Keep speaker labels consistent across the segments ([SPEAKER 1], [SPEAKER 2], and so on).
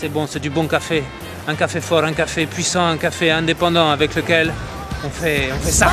[SPEAKER 1] c'est bon, c'est du bon café. Un café fort, un café puissant, un café indépendant avec lequel on fait ça.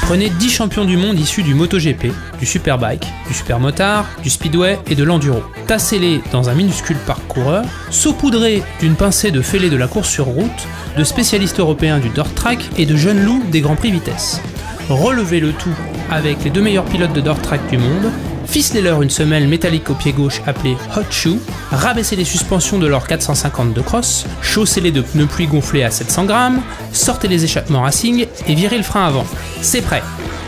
[SPEAKER 2] Prenez 10 champions du monde issus du MotoGP, du Superbike, du Supermotard, du Speedway et de l'Enduro. Tassez-les dans un minuscule parcoureur, saupoudrez d'une pincée de fêlés de la course sur route, de spécialistes européens du dirt track et de jeunes loups des grands prix vitesse. Relevez le tout avec les 2 meilleurs pilotes de dirt track du monde, ficelez-leur une semelle métallique au pied gauche appelée Hot Shoe, rabaissez les suspensions de leur 450 de cross, chaussez-les de pneus pluie gonflés à 700 grammes, sortez les échappements racing et virez le frein avant. C'est prêt.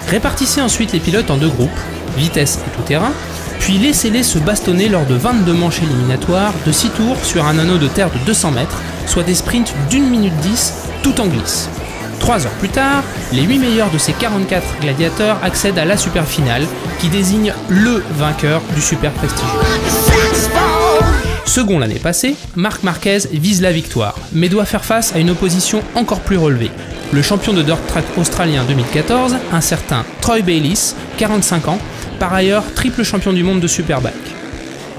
[SPEAKER 2] Répartissez ensuite les pilotes en 2 groupes, vitesse et tout-terrain, puis laissez-les se bastonner lors de 22 manches éliminatoires de 6 tours sur un anneau de terre de 200 mètres, soit des sprints d'1 minute 10, tout en glisse. 3 heures plus tard, les 8 meilleurs de ces 44 gladiateurs accèdent à la super finale qui désigne LE vainqueur du super prestigieux. Second l'année passée, Marc Marquez vise la victoire, mais doit faire face à une opposition encore plus relevée. Le champion de dirt track australien 2014, un certain Troy Bayliss, 45 ans, par ailleurs triple champion du monde de Superbike.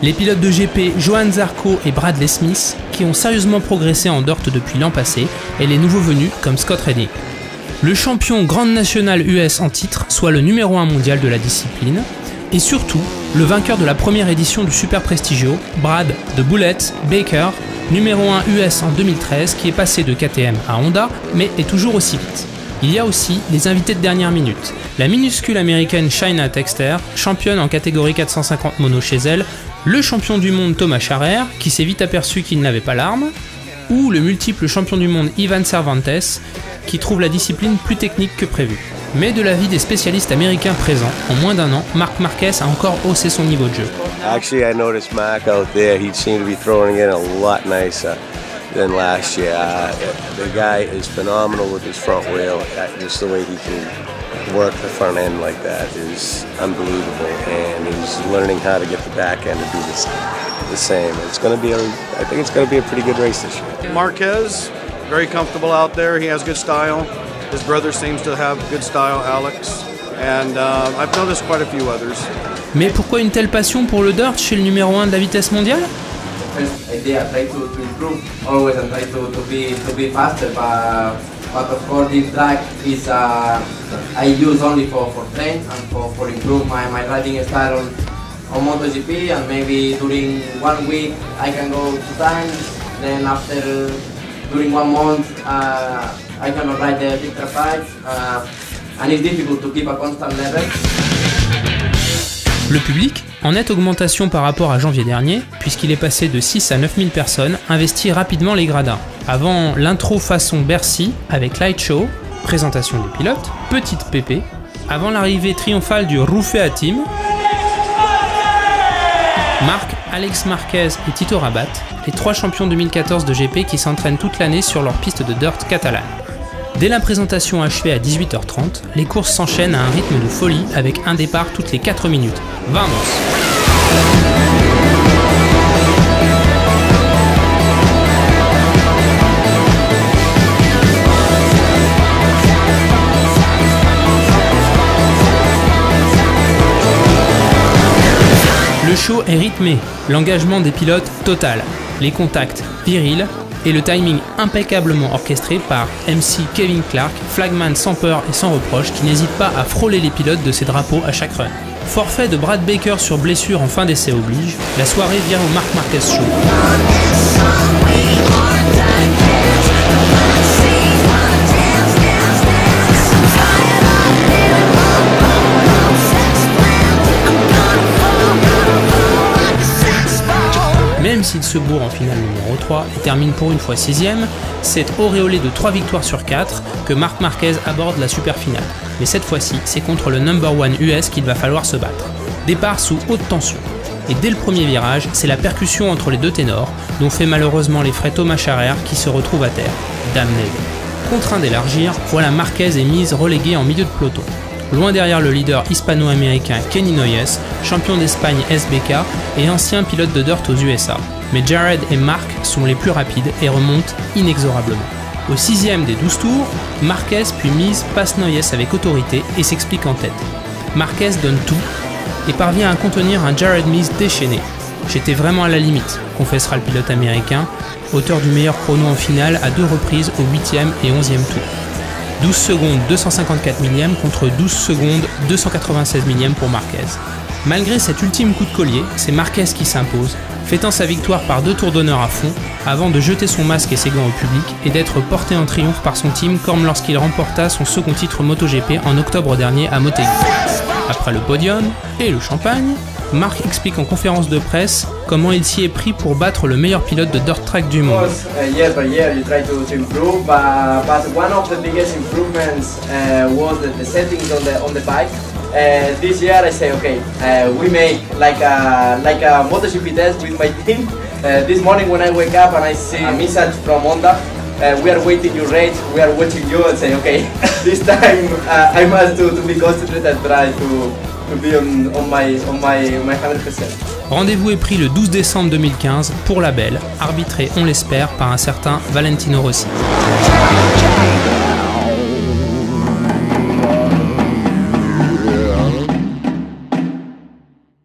[SPEAKER 2] Les pilotes de GP Johan Zarco et Bradley Smith, qui ont sérieusement progressé en dirt depuis l'an passé, et les nouveaux venus comme Scott Redding. Le champion Grande Nationale US en titre, soit le numéro 1 mondial de la discipline, et surtout le vainqueur de la première édition du Super Prestigio, Brad The Bullet Baker, numéro 1 US en 2013, qui est passé de KTM à Honda, mais est toujours aussi vite. Il y a aussi les invités de dernière minute. La minuscule américaine Shaina Texter, championne en catégorie 450 mono chez elle, le champion du monde Thomas Charrer, qui s'est vite aperçu qu'il n'avait pas l'arme, ou le multiple champion du monde Ivan Cervantes, qui trouve la discipline plus technique que prévu. Mais de l'avis des spécialistes américains présents, en moins d'1 an, Marc Marquez a encore haussé son niveau de jeu.
[SPEAKER 3] Actually, I noticed Mark out there. He seemed to be throwing it a lot nicer than last year. The guy is phenomenal with his front wheel. Just the way he can work the front end like that is unbelievable, and he's learning how to get the back end to do the same. It's going to be I think it's going to be a pretty good race this year.
[SPEAKER 4] Marquez, very comfortable out there. He has good style. His brother seems to have good style, Alex, and I've noticed quite a few others.
[SPEAKER 2] Mais pourquoi une telle passion pour le dirt chez le numéro 1 de la vitesse mondiale?
[SPEAKER 5] Idea, try to improve always and try to be faster, but of course this track is I use only for train and for improve my riding style on MotoGP, and maybe during 1 week I can go 2 times, then after during 1 month I cannot ride the big track bikes, and it's difficult to keep a constant level.
[SPEAKER 2] Le public, en nette augmentation par rapport à janvier dernier, puisqu'il est passé de 6 à 9 000 personnes, investit rapidement les gradins. Avant l'intro façon Bercy avec Light Show, présentation des pilotes, petite pépé, avant l'arrivée triomphale du Rufea Team, Marc, Alex Marquez et Tito Rabat, les 3 champions 2014 de GP qui s'entraînent toute l'année sur leur piste de dirt catalane. Dès la présentation achevée à 18h30, les courses s'enchaînent à un rythme de folie avec un départ toutes les 4 minutes. Vamos! Le show est rythmé, l'engagement des pilotes total, les contacts virils et le timing impeccablement orchestré par MC Kevin Clark, flagman sans peur et sans reproche, qui n'hésite pas à frôler les pilotes de ses drapeaux à chaque run. Forfait de Brad Baker sur blessure en fin d'essai oblige, la soirée vient au Marc Marquez Show. Même s'il se bourre en finale numéro 3 et termine pour une fois 6ème, c'est auréolé de 3 victoires sur 4 que Marc Marquez aborde la super finale. Mais cette fois-ci, c'est contre le number 1 US qu'il va falloir se battre. Départ sous haute tension. Et dès le premier virage, c'est la percussion entre les 2 ténors, dont fait malheureusement les frais Thomas Charrer qui se retrouve à terre. Damné. Contraint d'élargir, voilà Marquez et Mise relégués en milieu de peloton. loin derrière le leader hispano-américain Kenny Noyes, champion d'Espagne SBK et ancien pilote de dirt aux USA. Mais Jared et Marc sont les plus rapides et remontent inexorablement. Au 6e des 12 tours, Marquez puis Mies passe Noyes avec autorité et s'explique en tête. Marquez donne tout et parvient à contenir un Jared Mies déchaîné. J'étais vraiment à la limite, confessera le pilote américain, auteur du meilleur chrono en finale à 2 reprises au 8e et 11e tour. 12 secondes 254 millièmes contre 12 secondes 296 millièmes pour Marquez. Malgré cet ultime coup de collier, c'est Marquez qui s'impose, fêtant sa victoire par 2 tours d'honneur à fond, avant de jeter son masque et ses gants au public et d'être porté en triomphe par son team comme lorsqu'il remporta son second titre MotoGP en octobre dernier à Motegi. Après le podium et le champagne, Marc explique en conférence de presse comment il s'y est pris pour battre le meilleur pilote de dirt track du monde.
[SPEAKER 5] Year by year you try to improve, but one of the biggest improvements was the settings on the bike. This year I say okay, we make like a MotoGP test with my team. This morning when I wake up and I see a message from Honda, we are waiting your race, we are watching you, and say okay, this time I must to be concentrated and try to be on my 100%.
[SPEAKER 2] Rendez-vous est pris le 12 décembre 2015 pour la belle, arbitré on l'espère par un certain Valentino Rossi.